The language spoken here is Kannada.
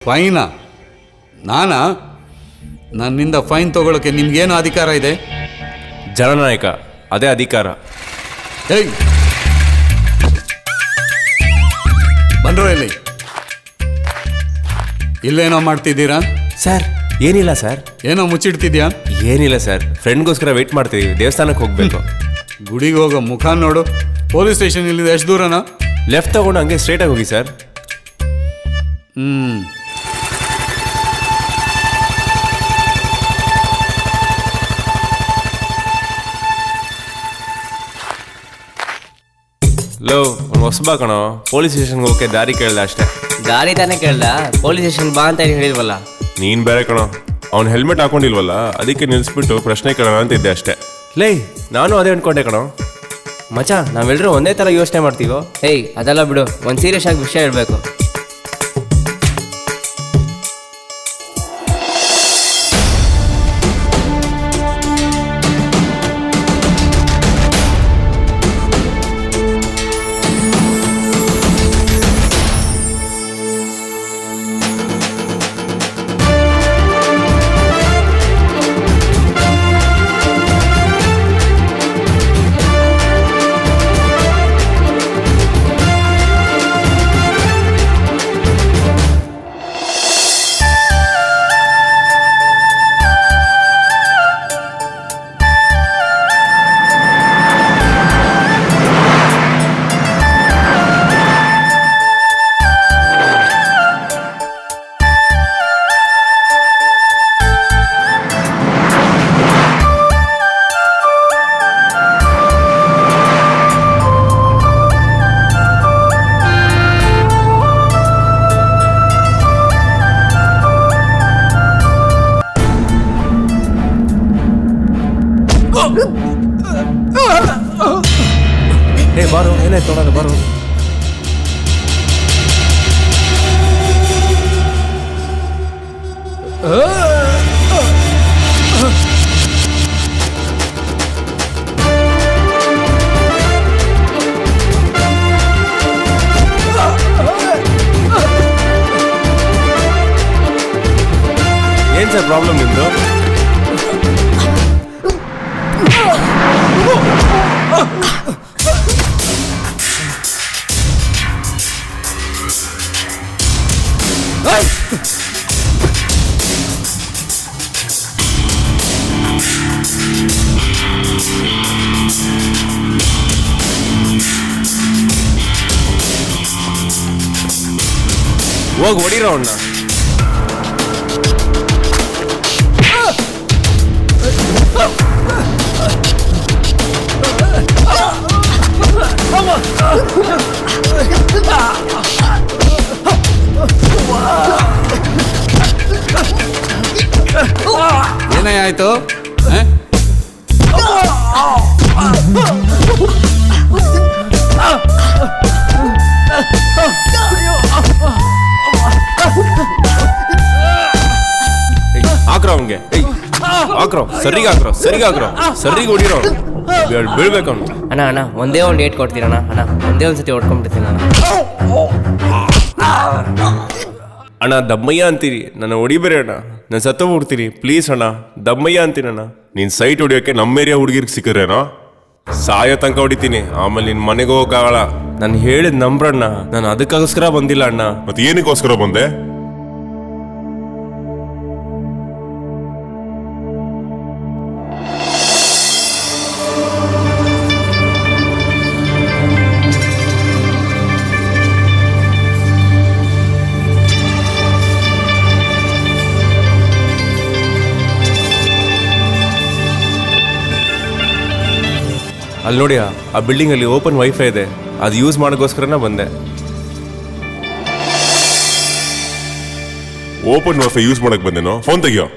ಫೈನಾ? ನಾನಾ? ನನ್ನಿಂದ ಫೈನ್ ತಗೊಳ್ಳೋಕೆ ನಿಮ್ಗೇನು ಅಧಿಕಾರ ಇದೆ? ಜನನಾಯಕ, ಅದೇ ಅಧಿಕಾರ. ಏಯ್, ಬಂದ್ರು ಇಲ್ಲಿ. ಇಲ್ಲೇನೋ ಮಾಡ್ತಿದ್ದೀರಾ? ಸರ್ ಏನಿಲ್ಲ ಸರ್. ಏನೋ ಮುಚ್ಚಿಡ್ತಿದ್ಯಾ? ಏನಿಲ್ಲ ಸರ್, ಫ್ರೆಂಡ್ಗೋಸ್ಕರ ವೆಯ್ಟ್ ಮಾಡ್ತೀವಿ, ದೇವಸ್ಥಾನಕ್ಕೆ ಹೋಗ್ಬೇಕು. ಗುಡಿಗೆ ಹೋಗೋ ಮುಖ ನೋಡು. ಪೊಲೀಸ್ ಸ್ಟೇಷನ್ ಇಲ್ಲಿಂದ ಎಷ್ಟು ದೂರನಾ? ಲೆಫ್ಟ್ ತಗೊಂಡು ಹಂಗೆ ಸ್ಟ್ರೇಟಾಗಿ ಹೋಗಿ ಸರ್. ಲೋ, ಒಂದು ಹೊಸಬಾ ಕಣೋ, ಪೊಲೀಸ್ ಸ್ಟೇಷನ್ಗೆ ಹೋಗಕ್ಕೆ ದಾರಿ ಕೇಳ್ದ ಅಷ್ಟೇ. ದಾರಿ ತಾನೇ ಕೇಳ್ದ, ಪೊಲೀಸ್ ಸ್ಟೇಷನ್ ಬಾ ಅಂತ ಹೇಳಿಲ್ವಲ್ಲ. ನೀನ್ ಬೇರೆ ಕಣೋ, ಅವ್ನು ಹೆಲ್ಮೆಟ್ ಹಾಕೊಂಡಿಲ್ವಲ್ಲ, ಅದಕ್ಕೆ ನಿಲ್ಸ್ಬಿಟ್ಟು ಪ್ರಶ್ನೆ ಕೇಳೋಣ ಅಂತಿದ್ದೆ ಅಷ್ಟೇ. ಲೇ, ನಾನು ಅದೇ ಅನ್ಕೊಂಡೆ ಕಣೋ. ಮಚ, ನಾವೆಲ್ಲರೂ ಒಂದೇ ಥರ ಯೋಚನೆ ಮಾಡ್ತೀವೋ? ಏಯ್, ಅದೆಲ್ಲ ಬಿಡು, ಒಂದು ಸೀರಿಯಸ್ ಆಗಿ ವಿಷಯ ಹೇಳ್ಬೇಕು. ಏ ಬಾರೋ, ಏನಾಯ್ತು ನೋಡೋಣ, ಬಾರೋ. ಏನ್ ಸರ್ ಪ್ರಾಬ್ಲಮ್ ನಿಮ್ದು? ಹೋಗಿ ಹೊಡಿರೋ ಅಣ್ಣ. ಏನೇ ಆಯ್ತು? ಹಾಕ್ರೋ ಅವನ್ಗೆ, ಹಾಕ್ರೋ, ಸರಿಗಾಕ್ರೋ, ಸರಿಗೆ ಹೊಡಿರೋ, ಬೀಳ್ಬೇಕು ಅವ್ನು. ಅಣ್ಣ ಅಣ್ಣ, ಒಂದೇ ಒಂದು ಏಟ್ ಕೊಡ್ತೀರಣ್ಣ. ಅಣ್ಣ, ಒಂದೇ ಒಂದು ಸತಿ ಹೊಡ್ಕೊಂಡ್ಬಿಡ್ತೀನಿ ಅಣ್ಣ. ಅಣ್ಣ ದಮ್ಮಯ್ಯ ಅಂತೀರಿ, ನನ್ನ ಹೊಡಿಬೇರೆ ಅಣ್ಣ, ನಾನು ಸತ್ತೋಗ್ಬಿಡ್ತೀನಿ ಪ್ಲೀಸ್ ಅಣ್ಣ, ದಮ್ಮಯ್ಯ ಅಂತೀನಿ ಅಣ್ಣ. ನೀನು ಸೈಟ್ ಹೊಡಿಯೋಕ್ಕೆ ನಮ್ಮ ಏರಿಯಾ ಹುಡುಗಿರ್ಗೆ ಸಿಕ್ಕರೇನೋ, ಸಾಯೋ ತನಕ ಹೊಡಿತೀನಿ, ಆಮೇಲೆ ನಿನ್ನ ಮನೆಗೆ ಹೋಗಕ್ಕಾಗಲ್ಲ. ನಾನು ಹೇಳಿದ ನಂಬ್ರಣ್ಣ, ನಾನು ಅದಕ್ಕೋಸ್ಕರ ಬಂದಿಲ್ಲ ಅಣ್ಣ. ಮತ್ತೆ ಏನಕ್ಕೋಸ್ಕರ ಬಂದೆ? ಅಲ್ಲಿ ನೋಡಿ, ಆ ಬಿಲ್ಡಿಂಗಲ್ಲಿ ಓಪನ್ ವೈಫೈ ಇದೆ, ಅದು ಯೂಸ್ ಮಾಡೋಕ್ಕೋಸ್ಕರನೇ ಬಂದೆ. ಓಪನ್ ವೈಫೈ ಯೂಸ್ ಮಾಡಕ್ ಬಂದೇನೋ? ಫೋನ್ ತೆಗಿಯೋ.